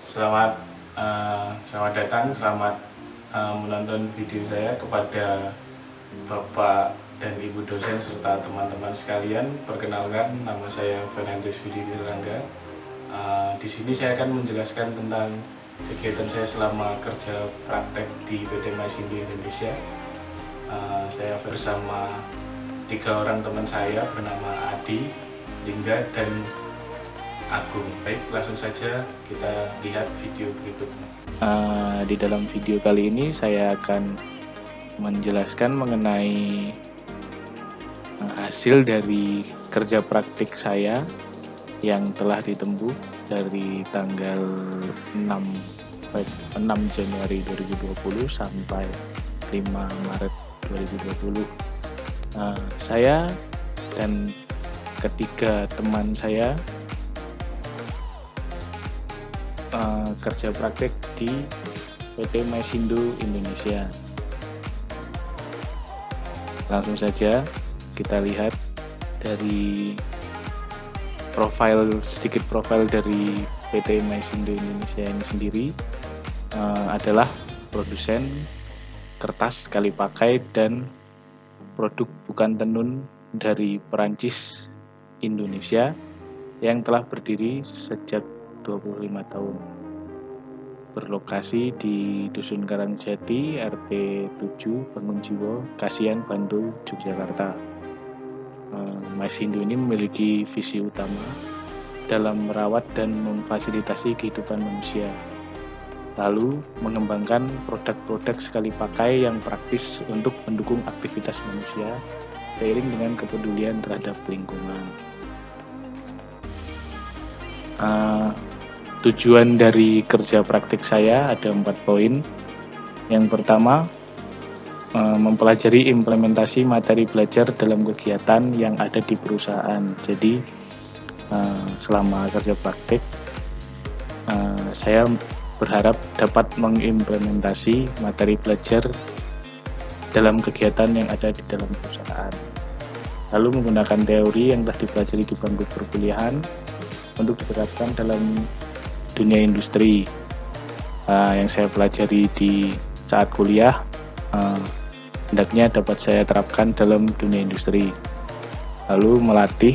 Selamat datang, selamat menonton video saya kepada Bapak dan Ibu dosen serta teman-teman sekalian. Perkenalkan, nama saya Fernandes Budi Tirangga. Di sini saya akan menjelaskan tentang kegiatan saya selama kerja praktek di PT Maisindo Indonesia. Saya bersama 3 orang teman saya bernama Adi, Lingga, dan Agung. Baik, langsung saja kita lihat video berikutnya. Di dalam video kali ini saya akan menjelaskan mengenai hasil dari kerja praktik saya yang telah ditempuh dari tanggal 6 Januari 2020 sampai 5 Maret 2020. Saya dan ketiga teman saya kerja praktek di PT Maisindo Indonesia. Langsung saja kita lihat dari sedikit profil dari PT Maisindo Indonesia ini sendiri. Adalah produsen kertas sekali pakai dan produk bukan tenun dari Perancis, Indonesia, yang telah berdiri sejak 25 tahun. Berlokasi di Dusun Karangjati, RT 7, Bangunjiwo, Kasihan, Bantul, Yogyakarta. Maisindo ini memiliki visi utama dalam merawat dan memfasilitasi kehidupan manusia, lalu mengembangkan produk-produk sekali pakai yang praktis untuk mendukung aktivitas manusia seiring dengan kepedulian terhadap lingkungan. Tujuan dari kerja praktik saya ada 4 poin. Yang pertama, mempelajari implementasi materi belajar dalam kegiatan yang ada di perusahaan. Jadi selama kerja praktik saya berharap dapat mengimplementasi materi belajar dalam kegiatan yang ada di dalam perusahaan, lalu menggunakan teori yang telah dipelajari di bangku perkuliahan untuk diterapkan dalam dunia industri. Yang saya pelajari di saat kuliah hendaknya dapat saya terapkan dalam dunia industri, lalu melatih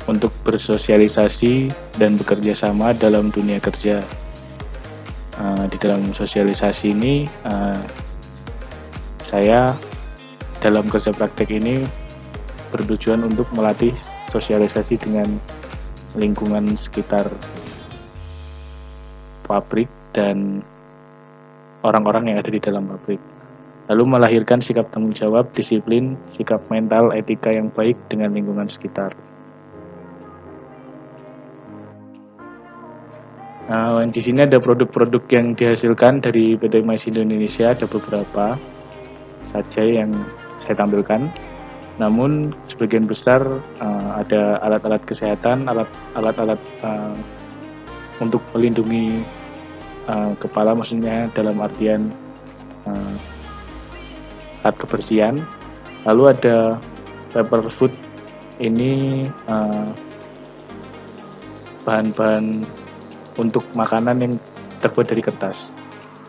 untuk bersosialisasi dan bekerja sama dalam dunia kerja. Di dalam sosialisasi ini saya dalam kerja praktek ini bertujuan untuk melatih sosialisasi dengan lingkungan sekitar pabrik dan orang-orang yang ada di dalam pabrik, lalu melahirkan sikap tanggung jawab, disiplin, sikap mental, etika yang baik dengan lingkungan sekitar. Di sini ada produk-produk yang dihasilkan dari PT Maisindo Indonesia, ada beberapa saja yang saya tampilkan. Namun sebagian besar ada alat-alat kesehatan, alat-alat untuk melindungi kepala, maksudnya dalam artian alat kebersihan. Lalu ada paper food, ini bahan-bahan untuk makanan yang terbuat dari kertas.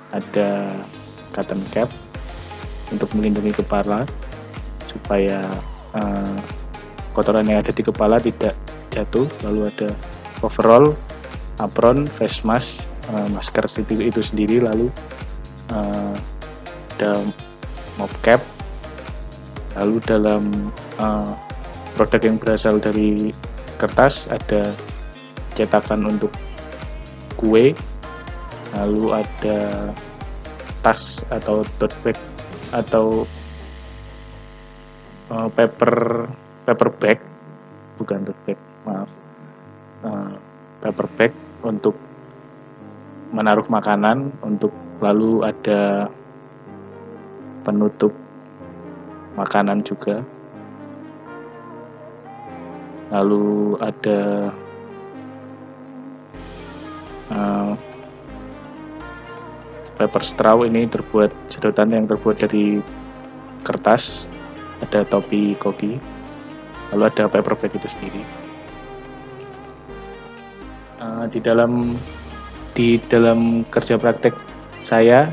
Ada cotton cap untuk melindungi kepala supaya kotoran yang ada di kepala tidak jatuh. Lalu ada overall, apron, face mask, masker itu sendiri. Lalu ada mop cap. Lalu dalam produk yang berasal dari kertas ada cetakan untuk kue. Lalu ada tas atau tote bag atau paper bag, bukan tote bag, maaf, paper bag untuk menaruh makanan, lalu ada penutup makanan juga. Lalu ada paper straw, ini terbuat sedotan yang terbuat dari kertas. Ada topi koki. Lalu ada paper bag itu sendiri. Di dalam di dalam kerja praktek saya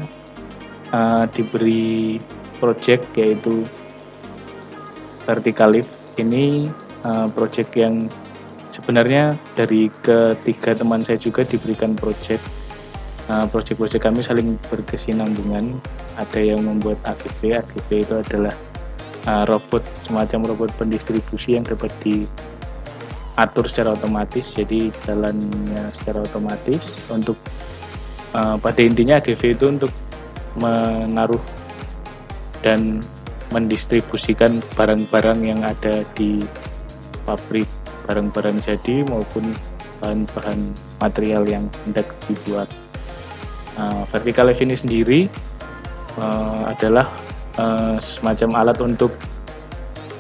diberi project yaitu vertical lift. Ini project yang sebenarnya dari ketiga teman saya juga diberikan project. Project-project kami saling berkesinambungan. Ada yang membuat AGV. AGV itu adalah robot, semacam robot pendistribusi yang dapat diatur secara otomatis, jadi jalannya secara otomatis. Untuk pada intinya AGV itu untuk menaruh dan mendistribusikan barang-barang yang ada di pabrik, barang-barang jadi maupun bahan-bahan material yang hendak dibuat. Vertical lift ini sendiri adalah semacam alat untuk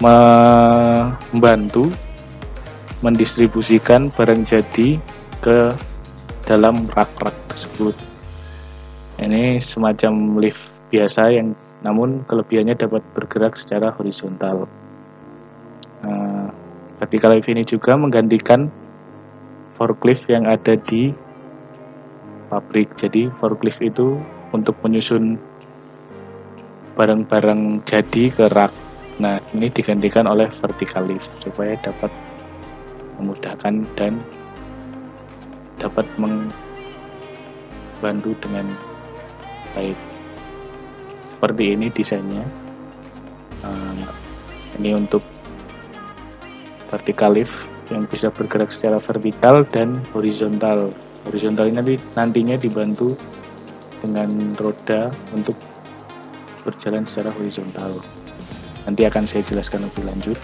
membantu mendistribusikan barang jadi ke dalam rak-rak tersebut. Ini semacam lift biasa yang namun kelebihannya dapat bergerak secara horizontal. Vertical lift ini juga menggantikan forklift yang ada di pabrik. Jadi forklift itu untuk menyusun barang-barang jadi ke rak. Nah, ini digantikan oleh vertical lift supaya dapat memudahkan dan dapat membantu dengan baik. Seperti ini desainnya. Ini untuk vertical lift yang bisa bergerak secara vertikal dan horizontal. Horizontal ini nantinya dibantu dengan roda untuk berjalan secara horizontal. Nanti akan saya jelaskan lebih lanjut.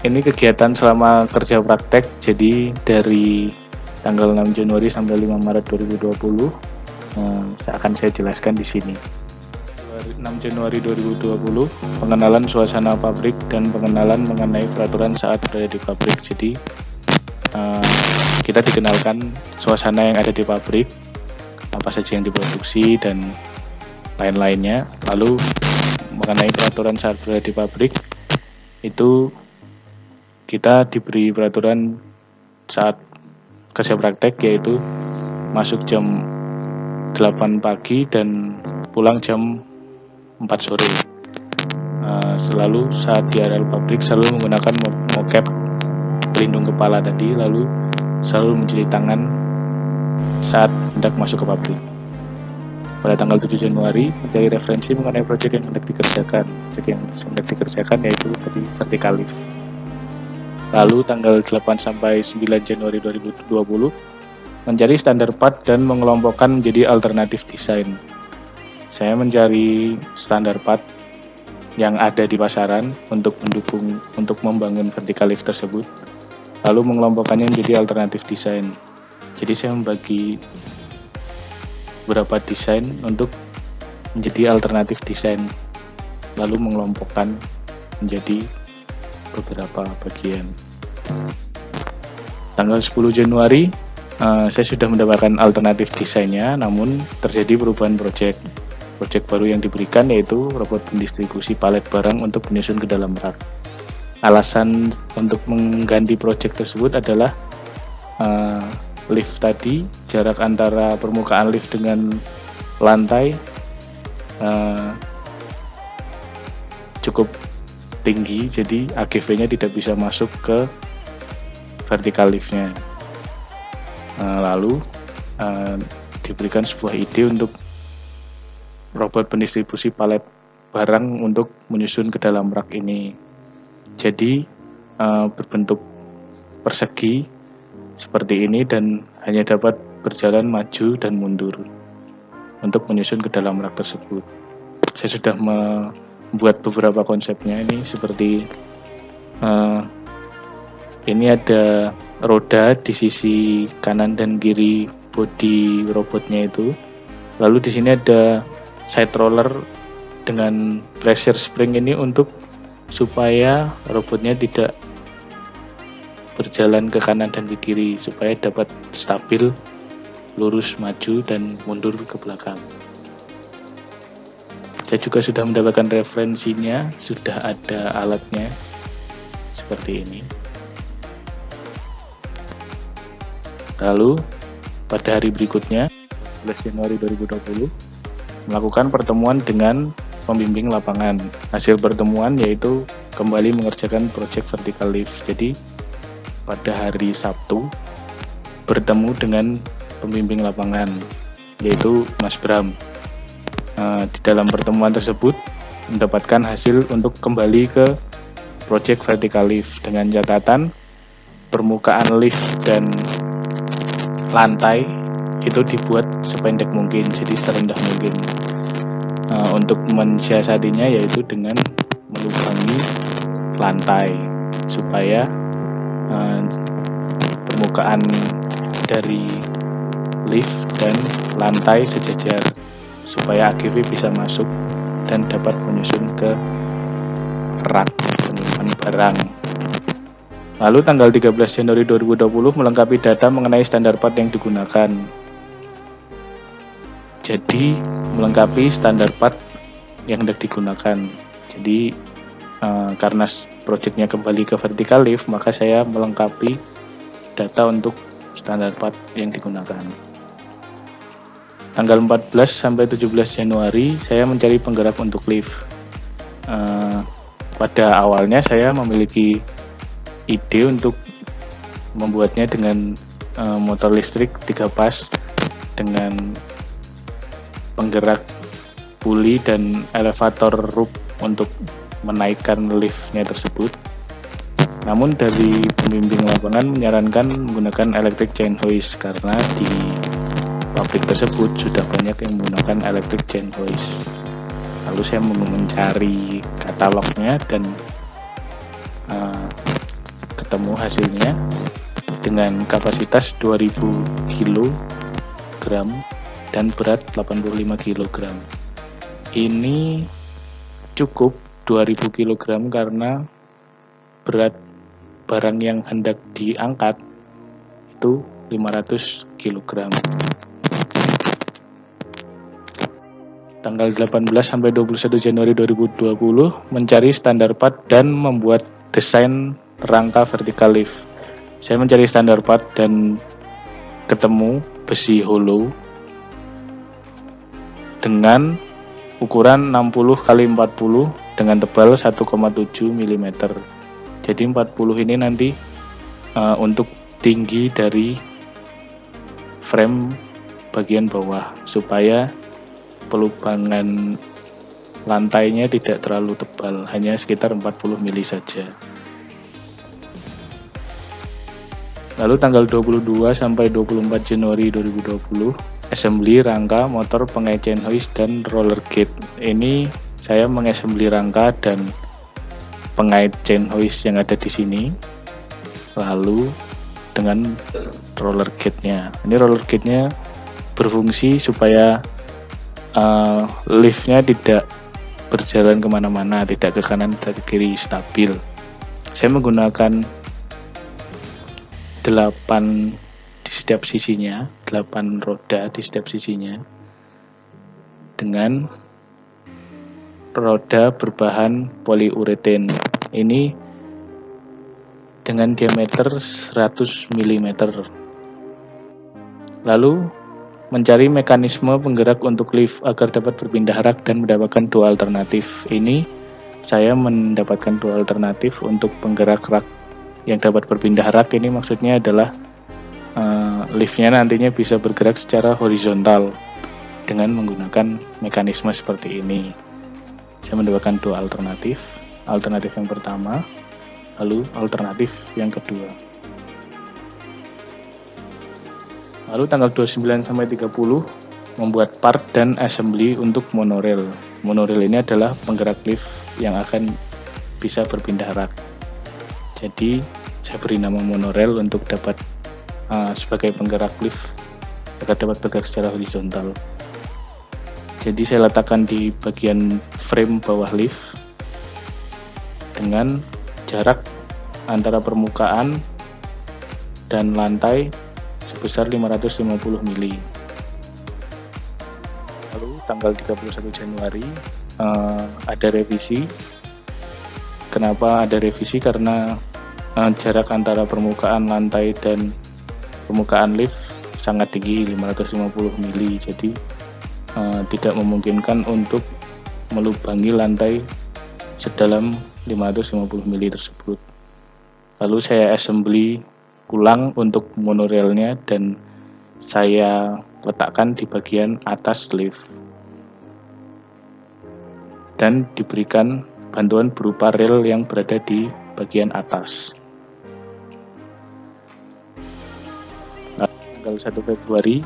Ini kegiatan selama kerja praktek, jadi dari tanggal 6 Januari sampai 5 Maret 2020 akan saya jelaskan di sini. 6 Januari 2020 pengenalan suasana pabrik dan pengenalan mengenai peraturan saat berada di pabrik. Jadi kita dikenalkan suasana yang ada di pabrik, apa saja yang diproduksi dan lain-lainnya. Lalu mengenai peraturan saat berada di pabrik itu kita diberi peraturan saat kerja praktek, yaitu masuk jam 8 pagi dan pulang jam 4 sore. Selalu saat di areal pabrik selalu menggunakan mocap pelindung kepala tadi, lalu selalu mencuci tangan saat hendak masuk ke pabrik. Pada tanggal 7 Januari mencari referensi mengenai proyek yang hendak dikerjakan. Proyek yang hendak dikerjakan yaitu tadi vertical lift. Lalu tanggal 8 sampai 9 Januari 2020 mencari standar part dan mengelompokkan menjadi alternatif desain. Saya mencari standar part yang ada di pasaran untuk membangun vertical lift tersebut, lalu mengelompokkannya menjadi alternatif desain. Jadi saya membagi beberapa desain untuk menjadi alternatif desain, lalu mengelompokkan menjadi beberapa bagian. Tanggal 10 Januari saya sudah mendapatkan alternatif desainnya, namun terjadi perubahan proyek baru yang diberikan, yaitu robot pendistribusi palet barang untuk menyusun ke dalam rak. Alasan untuk mengganti proyek tersebut adalah lift tadi, jarak antara permukaan lift dengan lantai cukup tinggi, jadi AGV-nya tidak bisa masuk ke vertical lift-nya. Lalu diberikan sebuah ide untuk robot pendistribusi palet barang untuk menyusun ke dalam rak ini. Jadi berbentuk persegi seperti ini dan hanya dapat berjalan maju dan mundur untuk menyusun ke dalam rak tersebut. Saya sudah membuat beberapa konsepnya. Ini seperti ini ada roda di sisi kanan dan kiri bodi robotnya itu. Lalu di sini ada side roller dengan pressure spring ini untuk supaya robotnya tidak berjalan ke kanan dan ke kiri, supaya dapat stabil, lurus maju dan mundur ke belakang. Saya juga sudah mendapatkan referensinya, sudah ada alatnya seperti ini. Lalu pada hari berikutnya 11 Januari 2020 melakukan pertemuan dengan pembimbing lapangan. Hasil pertemuan yaitu kembali mengerjakan proyek vertical lift. Jadi pada hari Sabtu bertemu dengan pembimbing lapangan yaitu Mas Bram. Di dalam pertemuan tersebut mendapatkan hasil untuk kembali ke proyek vertical lift dengan catatan permukaan lift dan lantai itu dibuat sependek mungkin, jadi serendah mungkin. Untuk mensiasatinya yaitu dengan melubangi lantai supaya permukaan dari lift dan lantai sejajar, supaya AGV bisa masuk dan dapat menyusun ke rak penyimpan barang. Lalu tanggal 13 Januari 2020 melengkapi data mengenai standar part yang digunakan. Jadi melengkapi standar part yang hendak digunakan. Jadi karena proyeknya kembali ke vertical lift, maka saya melengkapi data untuk standar part yang digunakan. Tanggal 14 sampai 17 Januari saya mencari penggerak untuk lift. Pada awalnya saya memiliki ide untuk membuatnya dengan motor listrik 3 pas dengan penggerak puli dan elevator rope untuk menaikkan liftnya tersebut. Namun dari pembimbing lapangan menyarankan menggunakan electric chain hoist karena di pabrik tersebut sudah banyak yang menggunakan electric chain hoist. Lalu saya mencari katalognya dan ketemu hasilnya dengan kapasitas 2000 kg dan berat 85 kg. Ini cukup 2000 kg karena berat barang yang hendak diangkat itu 500 kg. Tanggal 18 sampai 21 Januari 2020 mencari standar part dan membuat desain rangka vertical lift. Saya mencari standar part dan ketemu besi hollow dengan ukuran 60 x 40 dengan tebal 1,7 mm. Jadi 40 ini nanti untuk tinggi dari frame bagian bawah supaya pelubangan lantainya tidak terlalu tebal, hanya sekitar 40 mm saja. Lalu tanggal 22 sampai 24 Januari 2020 assembly rangka motor pengait chain hoist dan roller gate. Ini saya mengassembly rangka dan pengait chain hoist yang ada di sini. Lalu dengan roller gate-nya. Ini roller gate-nya berfungsi supaya liftnya tidak berjalan kemana-mana, tidak ke kanan, tidak ke kiri, stabil. Saya menggunakan 8 di setiap sisinya, 8 roda di setiap sisinya dengan roda berbahan polyurethane. Ini dengan diameter 100 mm. Lalu mencari mekanisme penggerak untuk lift agar dapat berpindah rak dan mendapatkan 2 alternatif. Ini saya mendapatkan 2 alternatif untuk penggerak rak yang dapat berpindah rak. Ini maksudnya adalah liftnya nantinya bisa bergerak secara horizontal dengan menggunakan mekanisme seperti ini. Saya mendapatkan 2 alternatif. Alternatif yang pertama, lalu alternatif yang kedua. Lalu tanggal 29 sampai 30 membuat part dan assembly untuk monorail. Monorail ini adalah penggerak lift yang akan bisa berpindah rak. Jadi saya beri nama monorail untuk dapat sebagai penggerak lift agar dapat bergerak secara horizontal. Jadi saya letakkan di bagian frame bawah lift dengan jarak antara permukaan dan lantai sebesar 550 mili. Lalu tanggal 31 Januari ada revisi. Kenapa ada revisi? Karena jarak antara permukaan lantai dan permukaan lift sangat tinggi 550 mili, jadi tidak memungkinkan untuk melubangi lantai sedalam 550 mili tersebut. Lalu saya assembly ulang untuk monorailnya dan saya letakkan di bagian atas lift dan diberikan bantuan berupa rel yang berada di bagian atas. Tanggal 1 Februari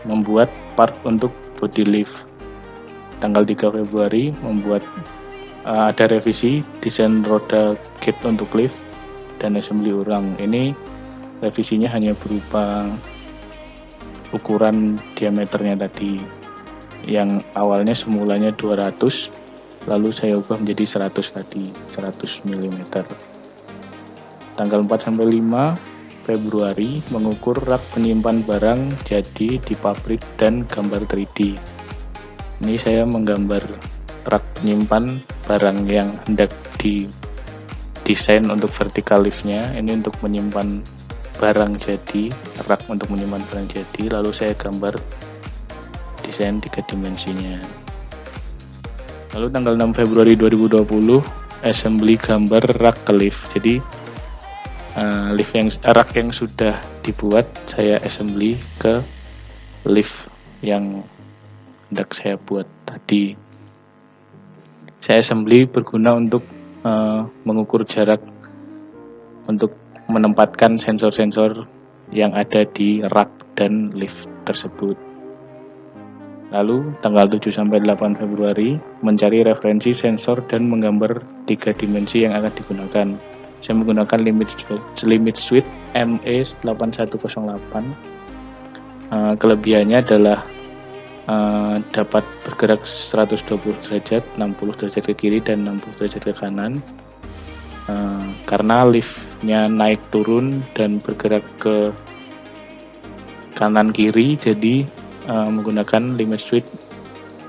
membuat part untuk body lift. Tanggal 3 Februari membuat ada revisi desain roda gate untuk lift dan assembly ulang. Ini revisinya hanya berupa ukuran diameternya tadi, yang awalnya semulanya 200, lalu saya ubah menjadi 100 tadi, 100 mm. Tanggal 4 sampai 5 Februari mengukur rak penyimpan barang jadi di pabrik dan gambar 3D. Ini saya menggambar rak penyimpan barang yang hendak didesain untuk vertical liftnya. Ini untuk menyimpan barang jadi, rak untuk menyimpan barang jadi, lalu saya gambar desain 3 dimensinya. Lalu tanggal 6 Februari 2020 assembly gambar rak ke lift. Jadi rak yang sudah dibuat saya assembly ke lift yang hendak saya buat tadi. Saya assembly berguna untuk mengukur jarak untuk menempatkan sensor-sensor yang ada di rak dan lift tersebut. Lalu tanggal 7 sampai 8 Februari mencari referensi sensor dan menggambar 3 dimensi yang akan digunakan. Saya menggunakan limit switch ME8108. Kelebihannya adalah dapat bergerak 120 derajat, 60 derajat ke kiri dan 60 derajat ke kanan. Karena liftnya naik turun dan bergerak ke kanan kiri, jadi menggunakan limit switch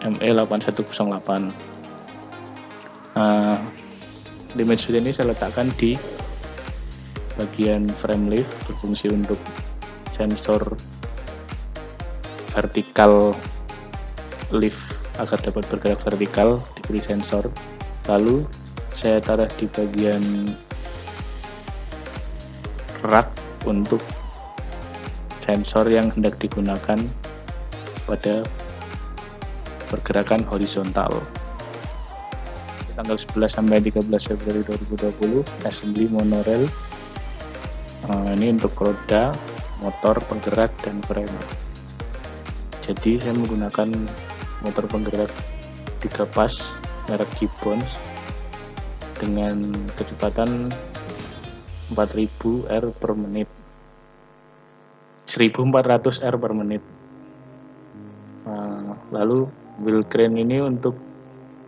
ME8108. Limit switch ini saya letakkan di bagian frame lift, berfungsi untuk sensor vertikal lift agar dapat bergerak vertikal, diberi sensor. Lalu saya taruh di bagian rak untuk sensor yang hendak digunakan pada pergerakan horizontal. Tanggal 11 sampai 13 Februari 2020 assembly monorail. Ini untuk roda, motor penggerak dan frame. Jadi saya menggunakan motor penggerak 3 pas merek Gibbons dengan kecepatan 4000 R per menit, 1400 R per menit. Lalu wheel crane ini untuk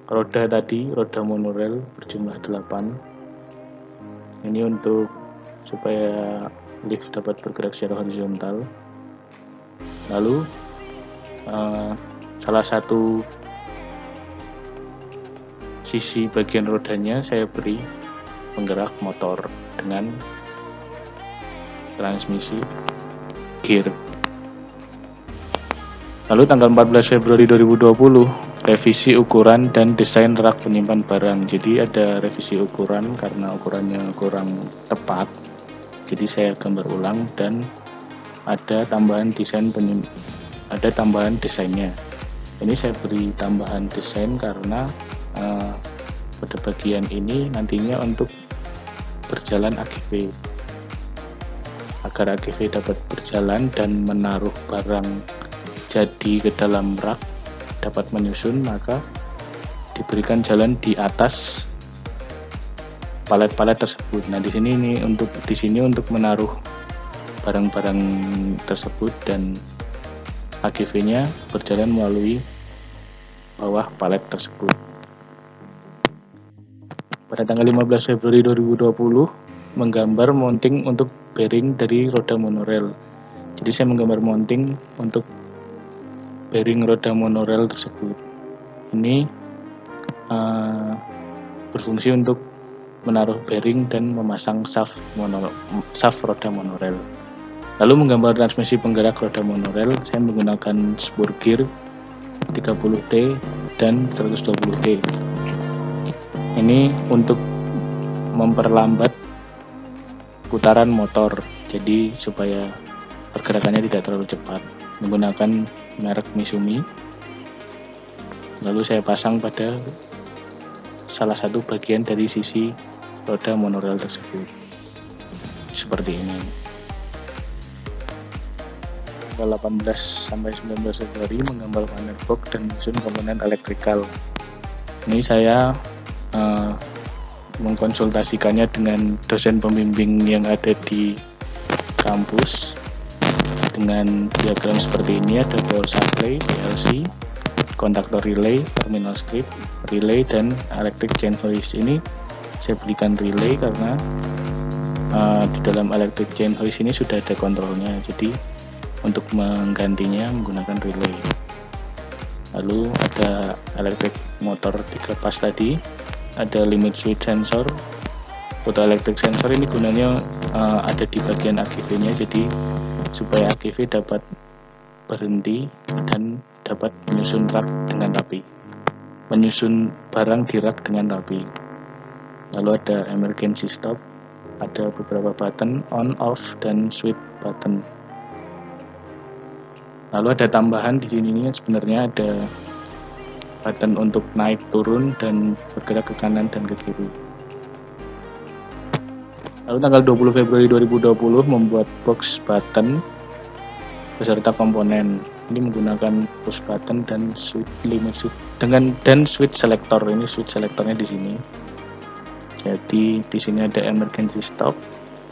roda tadi, roda monorail berjumlah 8. Ini untuk supaya lift dapat bergerak secara horizontal. Lalu salah satu sisi bagian rodanya saya beri penggerak motor dengan transmisi gear. Lalu tanggal 14 Februari 2020 revisi ukuran dan desain rak penyimpan barang. Jadi ada revisi ukuran karena ukurannya kurang tepat, jadi saya gambar ulang dan ada tambahan desainnya. Ini saya beri tambahan desain karena pada bagian ini nantinya untuk berjalan AGV. Agar AGV dapat berjalan dan menaruh barang jadi ke dalam rak dapat menyusun, maka diberikan jalan di atas palet-palet tersebut. Nah, di sini untuk menaruh barang-barang tersebut dan AGV-nya berjalan melalui bawah palet tersebut. Pada tanggal 15 Februari 2020 menggambar mounting untuk bearing dari roda monorail. Jadi saya menggambar mounting untuk bearing roda monorail tersebut. Ini berfungsi untuk menaruh bearing dan memasang shaft roda monorail. Lalu menggambar transmisi penggerak roda monorail, saya menggunakan spur gear 30T dan 120T. Ini untuk memperlambat putaran motor, jadi supaya pergerakannya tidak terlalu cepat. Menggunakan merek Misumi. Lalu saya pasang pada salah satu bagian dari sisi roda monorail tersebut. Seperti ini. Tanggal 18 sampai 19 Februari menggambar panel box dan menyusun komponen elektrikal. Ini saya mengkonsultasikannya dengan dosen pembimbing yang ada di kampus dengan diagram seperti ini. Ada power supply, PLC, kontaktor relay, terminal strip, relay, dan electric chain hoist. Ini saya belikan relay karena di dalam electric chain hoist ini sudah ada kontrolnya, jadi untuk menggantinya menggunakan relay. Lalu ada electric motor 3 pas tadi, ada limit switch sensor, photoelectric sensor. Ini gunanya ada di bagian AGV-nya, jadi supaya AGV dapat berhenti dan dapat menyusun rak dengan rapi, menyusun barang di rak dengan rapi. Lalu ada emergency stop, ada beberapa button on, off, dan switch button. Lalu ada tambahan di sini sebenarnya ada button untuk naik turun dan bergerak ke kanan dan ke kiri. Lalu tanggal 20 Februari 2020 membuat box button beserta komponen. Ini menggunakan push button dan switch limit switch dan switch selector. Ini switch selectornya di sini. Jadi di sini ada emergency stop,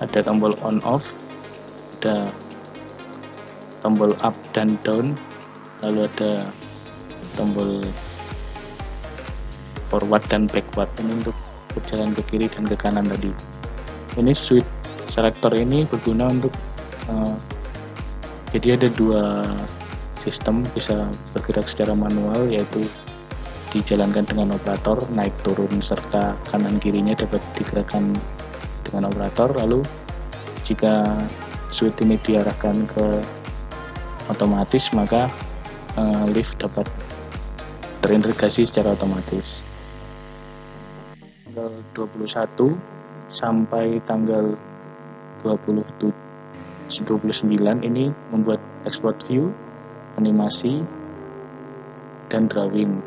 ada tombol on off, ada tombol up dan down, lalu ada tombol forward dan backward. Ini untuk berjalan ke kiri dan ke kanan tadi. Ini switch selector ini berguna untuk jadi ada dua sistem, bisa bergerak secara manual, yaitu dijalankan dengan operator, naik turun serta kanan kirinya dapat digerakkan dengan operator. Lalu jika switch ini diarahkan ke otomatis, maka lift dapat terintegrasi secara otomatis. Tanggal 21 sampai tanggal 29 ini membuat export view, animasi, dan drawing.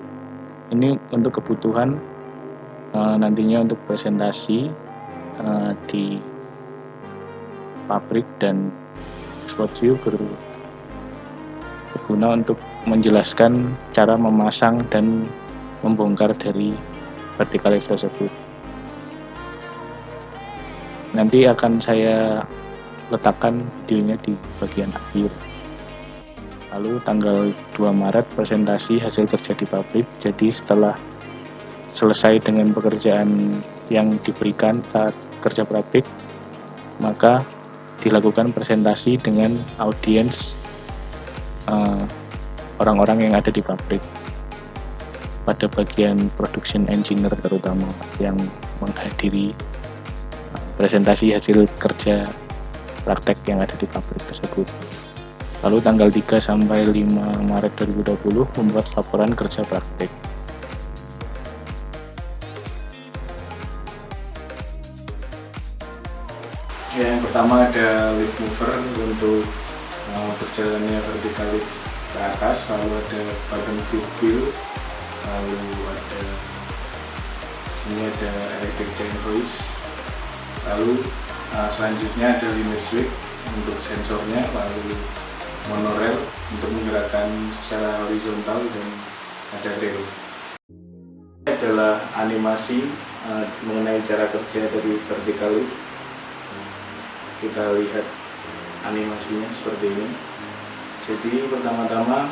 Ini untuk kebutuhan nantinya untuk presentasi di pabrik, dan export view berguna untuk menjelaskan cara memasang dan membongkar dari vertical lift tersebut. Nanti akan saya letakkan videonya di bagian akhir. Lalu tanggal 2 Maret presentasi hasil kerja di pabrik. Jadi setelah selesai dengan pekerjaan yang diberikan saat kerja praktik, maka dilakukan presentasi dengan audiens orang-orang yang ada di pabrik, pada bagian production engineer terutama yang menghadiri presentasi hasil kerja praktek yang ada di pabrik tersebut. Lalu tanggal 3 sampai 5 Maret 2020 membuat laporan kerja praktek. Yang pertama ada lift mover untuk berjalannya vertical lift ke atas, lalu ada button wheel, lalu ada sini ada electric chain hoist, lalu selanjutnya ada limit switch untuk sensornya, lalu monorail untuk menggerakkan secara horizontal, dan ada rel. Ini adalah animasi mengenai cara kerja dari vertical lift. Kita lihat animasinya seperti ini. Jadi pertama-tama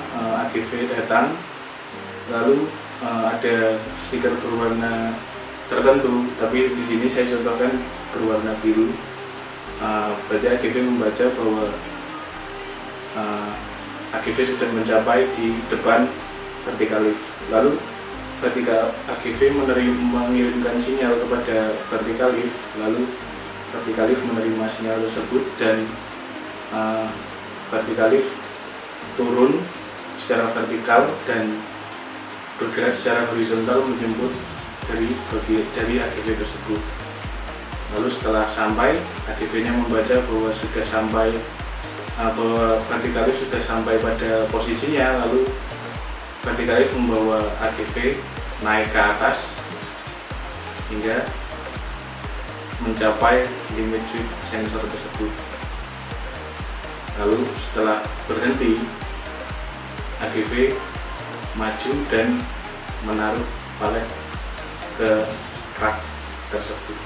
AGV datang, lalu ada stiker berwarna tertentu, tapi di sini saya contohkan berwarna biru. Berarti AGV membaca bahwa AGV sudah mencapai di depan vertical lift. Lalu ketika AGV mengirimkan sinyal kepada vertical lift, lalu vertical lift menerima sinyal tersebut dan vertical lift turun secara vertikal dan bergerak secara horizontal menjemput dari AGV tersebut. Lalu setelah sampai, AGV-nya membaca bahwa sudah sampai atau vertical lift sudah sampai pada posisinya, lalu vertical lift membawa AGV naik ke atas hingga mencapai limit sweep sensor tersebut. Lalu setelah berhenti, AGV maju dan menaruh palet ke rak tersebut.